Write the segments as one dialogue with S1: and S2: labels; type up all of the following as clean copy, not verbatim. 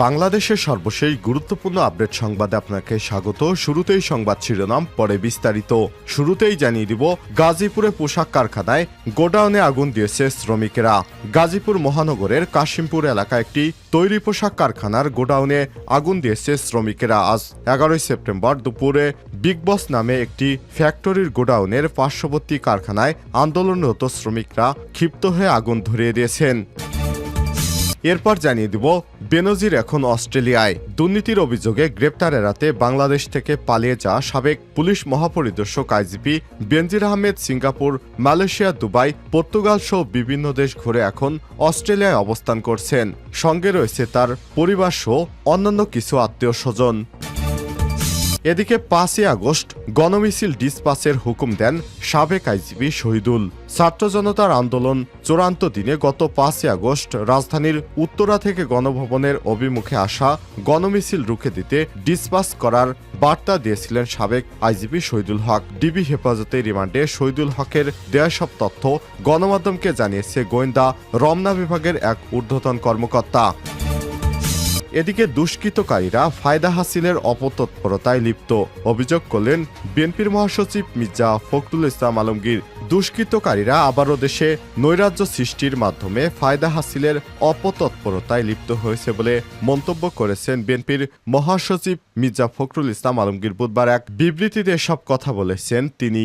S1: বাংলাদেশের সর্বশেষ গুরুত্বপূর্ণ আপডেট সংবাদে আপনাকে স্বাগত। শুরুতেই সংবাদ শিরোনাম, পরে বিস্তারিত। শুরুতেই জানিয়ে দিব, গাজীপুরে পোশাক কারখানায় গোডাউনে আগুন দিয়েছে শ্রমিকেরা। গাজীপুর মহানগরের কাশিমপুর এলাকায় একটি তৈরি পোশাক কারখানার গোডাউনে আগুন দিয়েছে শ্রমিকেরা। আজ 11 সেপ্টেম্বর দুপুরে বিগ বস নামে একটি ফ্যাক্টরির গোডাউনের পার্শ্ববর্তী কারখানায় আন্দোলনরত শ্রমিকরা ক্ষিপ্ত হয়ে আগুন ধরিয়ে দিয়েছেন। এরপর জানিয়ে দিব, বেনজির এখন অস্ট্রেলিয়ায়। দুর্নীতির অভিযোগে গ্রেপ্তার এড়াতে বাংলাদেশ থেকে পালিয়ে যাওয়া সাবেক পুলিশ মহাপরিদর্শক IGP Benazir Ahmed Singapore, Malaysia, Dubai, Portugal সহ বিভিন্ন দেশ ঘুরে এখন অস্ট্রেলিয়ায় অবস্থান করছেন। সঙ্গে রয়েছে তার পরিবার সহ অন্যান্য কিছু আত্মীয় স্বজন। এদিকে 5 আগস্ট গণমিছিল ডিসপাসের হুকুম দেন সাবেক আইজিপি শহীদুল। ছাত্র জনতার আন্দোলন চূড়ান্ত দিনে গত 5 আগস্ট রাজধানীর উত্তরা থেকে গণভবনের অভিমুখে আসা গণমিছিল রুখে দিতে ডিসপাস করার বার্তা দিয়েছিলেন সাবেক আইজিপি শহীদুল হক। ডিবি হেফাজতে রিমান্ডে শহীদুল হকের দেয়া সব তথ্য গণমাধ্যমকে জানিয়েছে গোয়েন্দা রমনা বিভাগের এক ঊর্ধ্বতন কর্মকর্তা। এদিকে দুষ্কৃতকারীরা ফায়দা হাসিলের অপতৎপরতায় লিপ্ত অভিযোগ করলেন বিএনপির মহাসচিব মির্জা ফখরুল ইসলাম আলমগীর। দুষ্কৃতকারীরা আবারও দেশে নৈরাজ্য সৃষ্টির মাধ্যমে ফায়দা হাসিলের অপতৎপরতায় লিপ্ত হয়েছে বলে মন্তব্য করেছেন বিএনপির মহাসচিব মির্জা ফখরুল ইসলাম আলমগীর। বুধবার এক বিবৃতিতে এসব কথা বলেছেন তিনি।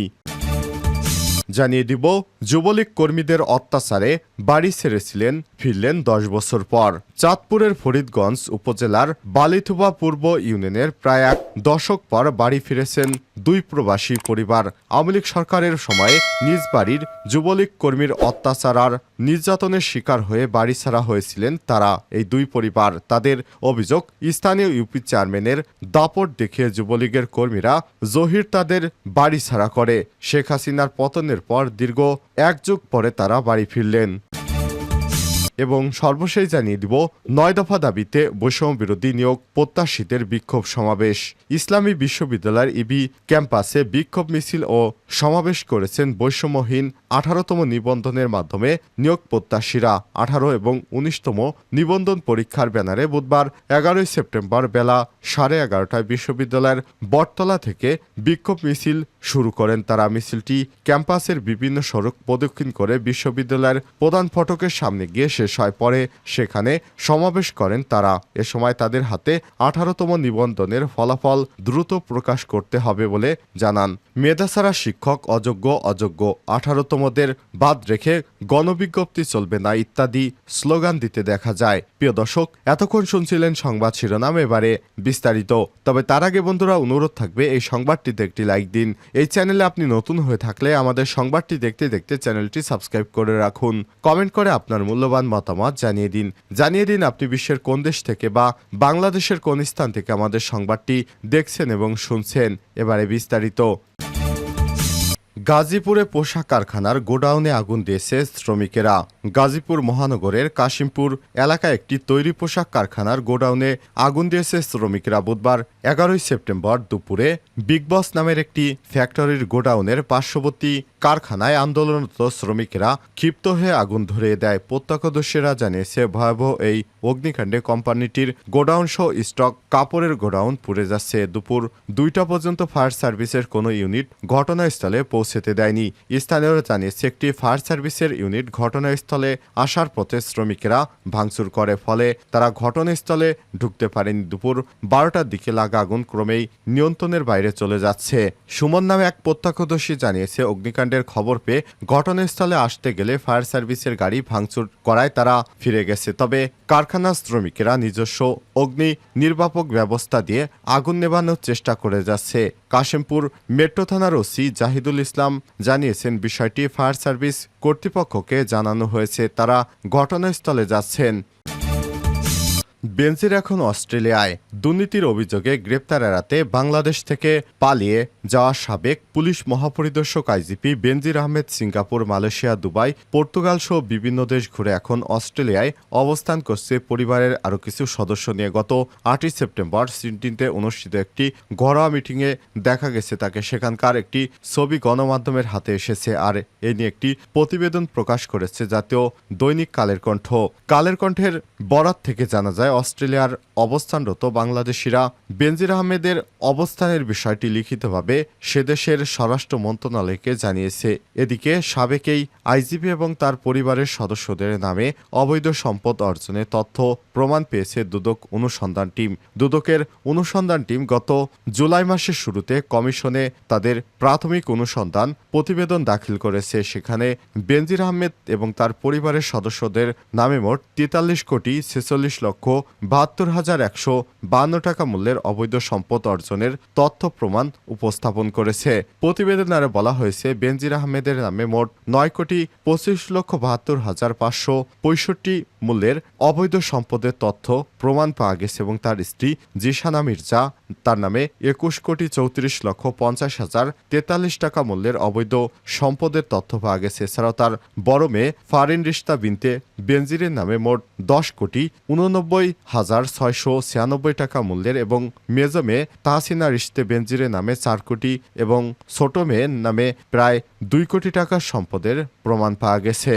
S1: জানিয়ে দিব, যুবলীগ কর্মীদের অত্যাচারে বাড়ি ছেড়েছিলেন, ফিরলেন 10 বছর পর। চাঁদপুরের ফরিদগঞ্জ উপজেলার বালিথুবা পূর্ব ইউনিয়নের প্রায় 1 দশক পর বাড়ি ফিরেছেন 2 প্রবাসী পরিবার। আওয়ামী লীগ সরকারের সময়ে নিজ বাড়ির যুবলীগ কর্মীর অত্যাচার আর নির্যাতনের শিকার হয়ে বাড়ি ছাড়া হয়েছিলেন তারা। এই 2 পরিবার, তাদের অভিযোগ, স্থানীয় ইউপি চেয়ারম্যানের দাপট দেখিয়ে যুবলীগের কর্মীরা জহির তাদের বাড়ি ছাড়া করে। শেখ হাসিনার পতনের পর দীর্ঘ 1 যুগ পরে তারা বাড়ি ফিরলেন। এবং সর্বশেষ জানিয়ে দিব, 9 দফা দাবিতে বৈষম্য বিরোধী নিয়োগ প্রত্যাশীদের বিক্ষোভ সমাবেশ। ইসলামী বিশ্ববিদ্যালয়ের ইবি ক্যাম্পাসে বিক্ষোভ মিছিল ও সমাবেশ করেছেন বৈষম্যহীন 18তম নিবন্ধনের মাধ্যমে নিয়োগ প্রত্যাশীরা। 18 এবং 19তম নিবন্ধন পরীক্ষার ব্যানারে বুধবার 11 সেপ্টেম্বর বেলা 11:30টায় বিশ্ববিদ্যালয়ের বটতলা থেকে বিক্ষোভ মিছিল শুরু করেন তারা। মিছিলটি ক্যাম্পাসের বিভিন্ন সড়ক প্রদক্ষিণ করে বিশ্ববিদ্যালয়ের প্রধান ফটকের সামনে গিয়ে শেষ হয়। পরে সেখানে সমাবেশ করেন তারা। এ সময় তাদের হাতে 18তম নিবন্ধনের ফলাফল দ্রুত প্রকাশ করতে হবে বলে জানান। মেধা ছাড়া শিক্ষক অযোগ্য, 18তমদের বাদ রেখে গণবিজ্ঞপ্তি চলবে না ইত্যাদি স্লোগান দিতে দেখা যায়। প্রিয় দর্শক, এতক্ষণ শুনছিলেন সংবাদ শিরোনাম, এবারে বিস্তারিত। তবে তার আগে বন্ধুরা, অনুরোধ থাকবে এই সংবাদটিতে একটি লাইক দিন। এই চ্যানেলে আপনি নতুন হয়ে থাকলে আমাদের সংবাদটি দেখতে দেখতে চ্যানেলটি সাবস্ক্রাইব করে রাখুন। কমেন্ট করে আপনার মূল্যবান মতামত জানিয়ে দিন আপনি বিশ্বের কোন দেশ থেকে বা বাংলাদেশের কোন স্থান থেকে আমাদের সংবাদটি দেখছেন এবং শুনছেন। এবারে বিস্তারিত। গাজীপুরে পোশাক কারখানার গোডাউনে আগুন দিয়েছে শ্রমিকেরা। গাজীপুর মহানগরের কাশিমপুর এলাকায় একটি তৈরি পোশাক কারখানার গোডাউনে আগুন দিয়েছে শ্রমিকেরা। বুধবার 11 সেপ্টেম্বর দুপুরে বিগ বস নামের একটি ফ্যাক্টরির গোডাউনের পার্শ্ববর্তী কারখানায় আন্দোলনরত শ্রমিকেরা ক্ষিপ্ত হয়ে আগুন ধরিয়ে দেয়। প্রত্যক্ষদর্শীরা জানিয়েছে, ভয়াবহ এই অগ্নিকাণ্ডে কোম্পানিটির গোডাউন সহ স্টক কাপড়ের গোডাউন পুড়ে যাচ্ছে। দুপুর 2টা পর্যন্ত ফায়ার সার্ভিসের কোনো ইউনিট ঘটনাস্থলে পৌঁছতে দেয়নি। স্থানীয়রা জানিয়েছে, একটি ফায়ার সার্ভিসের ইউনিট ঘটনাস্থলে আসার পথে শ্রমিকেরা ভাঙচুর করে, ফলে তারা ঘটনাস্থলে ঢুকতে পারেনি। দুপুর 12টার দিকে লাগা আগুন ক্রমেই নিয়ন্ত্রণের বাইরে চলে যাচ্ছে। সুমন নামে এক প্রত্যক্ষদর্শী জানিয়েছে, অগ্নিকাণ্ডের খবর পেয়ে ঘটনাস্থলে আসতে গেলে ফায়ার সার্ভিসের গাড়ি ভাঙচুর করায় তারা ফিরে গেছে। তবে কারখানার শ্রমিকেরা নিজস্ব অগ্নি নির্বাপক ব্যবস্থা দিয়ে আগুন নেভানোর চেষ্টা করে যাচ্ছে। কাশিমপুর মেট্রো থানার ওসি জাহিদুল ইসলাম জানিয়েছেন, বিষয়টি ফায়ার সার্ভিস কর্তৃপক্ষকে জানানো হয়েছে, তারা ঘটনাস্থলে যাচ্ছেন। বেনজির এখন অস্ট্রেলিয়ায়। দুর্নীতির অভিযোগে গ্রেপ্তার এড়াতে বাংলাদেশ থেকে পালিয়ে যাওয়া সাবেক পুলিশ মহাপরিদর্শক IGP Benazir Ahmed Singapore, Malaysia, Dubai, Portugal সহ বিভিন্ন দেশ ঘুরে এখন অস্ট্রেলিয়ায় অবস্থান করছে পরিবারের আরও কিছু সদস্য নিয়ে। গত 8 সেপ্টেম্বর সিডনিতে অনুষ্ঠিত একটি ঘরোয়া মিটিংয়ে দেখা গেছে তাকে। সেখানকার একটি ছবি গণমাধ্যমের হাতে এসেছে, আর এ নিয়ে একটি প্রতিবেদন প্রকাশ করেছে জাতীয় দৈনিক কালের কণ্ঠ। কালের কণ্ঠের বরাত থেকে জানা যায়, অস্ট্রেলিয়ার অবস্থানরত বাংলাদেশিরা বেনজির আহমেদের অবস্থানের বিষয়টি লিখিতভাবে সেদেশের স্বরাষ্ট্র মন্ত্রণালয়কে জানিয়েছে। এদিকে সাবেক এই আইজিপি এবং তার পরিবারের সদস্যদের নামে অবৈধ সম্পদ অর্জনের তথ্য প্রমাণ পেয়েছে দুদক অনুসন্ধান টিম। দুদকের অনুসন্ধান টিম গত জুলাই মাসের শুরুতে কমিশনে তাদের প্রাথমিক অনুসন্ধান প্রতিবেদন দাখিল করেছে। সেখানে বেনজির আহমেদ এবং তার পরিবারের সদস্যদের নামে মোট 43,46,72,152 টাকা মূল্যের অবৈধ সম্পদ অর্জনের তথ্য প্রমাণ উপস্থাপন করেছে। প্রতিবেদনে বলা হয়েছে, বেনজির আহমেদের নামে মোট 9,25,72,565 মূল্যের অবৈধ সম্পদের তথ্য প্রমাণ পাওয়া গেছে এবং তার স্ত্রী জিসানা মির্জা তার নামে 21,34,50,043 টাকা মূল্যের অবৈধ সম্পদের তথ্য পাওয়া গেছে। এছাড়াও তার বড় মেয়ে ফারিন রিশতা বিনতে বেনজিরের নামে মোট 10,89,696 টাকা মূল্যের এবং মেজো মেয়ে তাহসিনা রিশতে বেনজিরের নামে 4 কোটি এবং ছোট মেয়ের নামে প্রায় 2 কোটি টাকার সম্পদের প্রমাণ পাওয়া গেছে।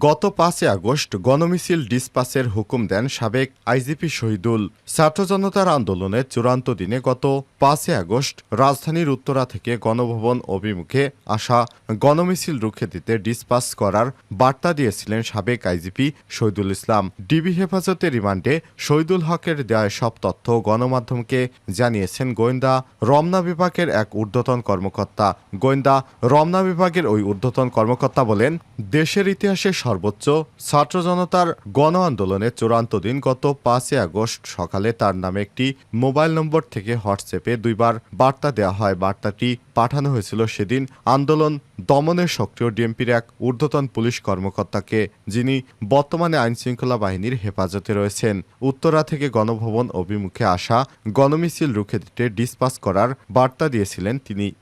S1: গত 5 আগস্ট গণমিছিল ডিসপাসের হুকুম দেন সাবেক আইজিপি শহীদুল। ছাত্র জনতার আন্দোলনের চূড়ান্ত দিনে গত 5 আগস্ট রাজধানীর উত্তরা থেকে গণভবন অভিমুখে আসা গণমিছিল রুখে দিতে ডিসপাস করার বার্তা দিয়েছিলেন সাবেক আইজিপি শহীদুল ইসলাম। ডিবি হেফাজতে রিমান্ডে শহীদুল হকের দেওয়া সব তথ্য গণমাধ্যমকে জানিয়েছেন গোয়েন্দা রমনা বিভাগের এক ঊর্ধ্বতন কর্মকর্তা। গোয়েন্দা রমনা বিভাগের ওই ঊর্ধ্বতন কর্মকর্তা বলেন, দেশের ইতিহাসে সর্বোচ্চ ছাত্র জনতার গণ আন্দোলনের চূড়ান্ত দিন গত 5 আগস্ট সকালে তার নামে একটি মোবাইল নম্বর থেকে হোয়াটসঅ্যাপে 2 বার বার্তা দেওয়া হয়। বার্তাটি পাঠানো হয়েছিল সেদিন আন্দোলন দমনের সক্রিয় ডিএমপির এক ঊর্ধ্বতন পুলিশ কর্মকর্তাকে, যিনি বর্তমানে আইনশৃঙ্খলা বাহিনীর হেফাজতে রয়েছেন। উত্তরা থেকে গণভবন অভিমুখে আসা গণমিছিল রুখে দিতে ডিসপাস করার বার্তা দিয়েছিলেন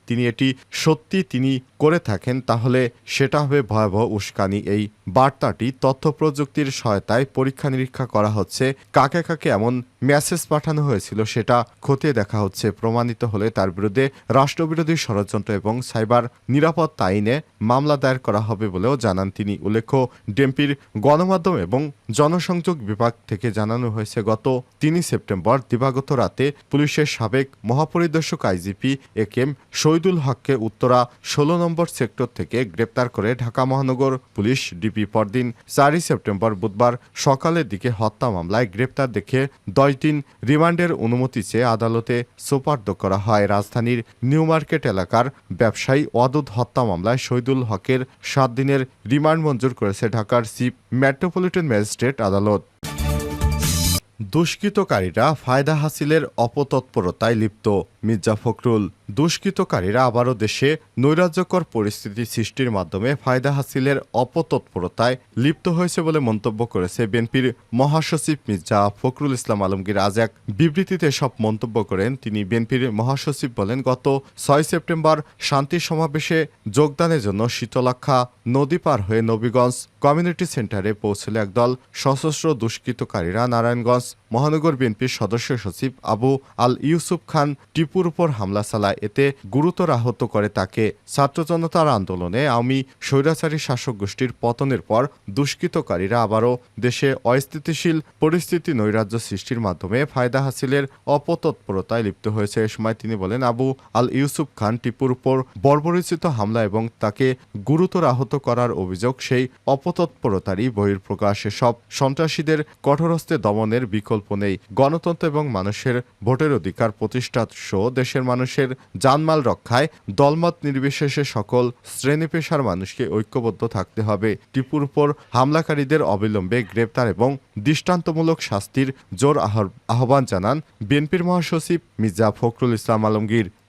S1: তিনি এটি সত্যি তিনি করে থাকেন তাহলে সেটা হবে ভয়াবহ উস্কানি। এই বার্তাটি তথ্য প্রযুক্তির সহায়তায় পরীক্ষা নিরীক্ষা করা হচ্ছে। কাকে কাকে এমন মেসেজ পাঠানো হয়েছিল সেটা খতিয়ে দেখা হচ্ছে। প্রমাণিত হলে তার বিরুদ্ধে রাষ্ট্রবিরোধী ষড়যন্ত্র এবং সাইবার নিরাপত্তা আইনে মামলা দায়ের করা হবে বলেও জানান তিনি। উল্লেখ্য, ডিএমপির গণমাধ্যম এবং জনসংযোগ বিভাগ থেকে জানানো হয়েছে, গত 3 সেপ্টেম্বর দিবাগত রাতে পুলিশের সাবেক মহাপরিদর্শক আইজিপি একেএম শহীদুল হককে উত্তরা 16 নম্বর সেক্টর থেকে গ্রেপ্তার করে ঢাকা মহানগর পুলিশ ডিবি পরদিন 4 সেপ্টেম্বর বুধবার সকালের দিকে হত্যা মামলায় গ্রেপ্তার দেখে 10 দিন রিমান্ডের অনুমতি চেয়ে আদালতে সোপর্দ করা হয়। রাজধানীর নিউ মার্কেট এলাকার ব্যবসায়ী ওয়াদুদ হত্যা মামলায় শহীদুল হকের 7 দিনের রিমান্ড মঞ্জুর করেছে ঢাকার চিফ মেট্রোপলিটন ম্যাজিস্ট্রেট আদালত। দুষ্কৃতকারীরা ফায়দা হাসিলের অপতৎপরতায় লিপ্ত, মির্জা ফখরুল। দুষ্কৃতকারীরা আবারও দেশে নৈরাজ্যকর পরিস্থিতি সৃষ্টির মাধ্যমে ফায়দা হাসিলের অপতৎপরতায় লিপ্ত হয়েছে বলে মন্তব্য করেছে বিএনপির মহাসচিব মির্জা ফখরুল ইসলাম আলমগীর। আজ এক বিবৃতিতে সব মন্তব্য করেন তিনি। বিএনপির মহাসচিব বলেন, গত 6 সেপ্টেম্বর শান্তি সমাবেশে যোগদানের জন্য শীতলাক্ষা নদী পার হয়ে নবীগঞ্জ কমিউনিটি সেন্টারে পৌঁছলে একদল সশস্ত্র দুষ্কৃতকারীরা নারায়ণগঞ্জ মহানগর বিএনপির সদস্য সচিব আবু আল ইউসুফ খান টিপুর উপর হামলা চালায়। এতে গুরুতর আহত করে তাকে। ছাত্র জনতার আন্দোলনে আওয়ামী স্বৈরাচারী শাসক গোষ্ঠীর পতনের পর দুষ্কৃতকারীরা আবারও দেশে অস্থিতিশীল পরিস্থিতি নৈরাজ্য সৃষ্টির মাধ্যমে ফায়দা হাসিলের অপতৎপরতায় লিপ্ত হয়েছে। এ সময় তিনি বলেন, আবু আল ইউসুফ খান টিপুর উপর বর্বরোচিত হামলা এবং তাকে গুরুতর আহত করার অভিযোগ সেই অপতৎপরতারই বহিঃপ্রকাশ। সব সন্ত্রাসীদের কঠোরহস্তে দমনের বিকল্প নেই। গণতন্ত্র এবং মানুষের ভোটের অধিকার প্রতিষ্ঠা সহ দেশের মানুষের জানমাল রক্ষায় দলমত নির্বিশেষে সকল শ্রেণী পেশার মানুষকে ঐক্যবদ্ধ থাকতে হবে। টিপুর উপর হামলাকারীদের অবিলম্বে গ্রেপ্তার এবং দৃষ্টান্তমূলক শাস্তির জোর আহ্বান জানান বিএনপির মহাসচিব মির্জা ফখরুল ইসলাম আলমগীর।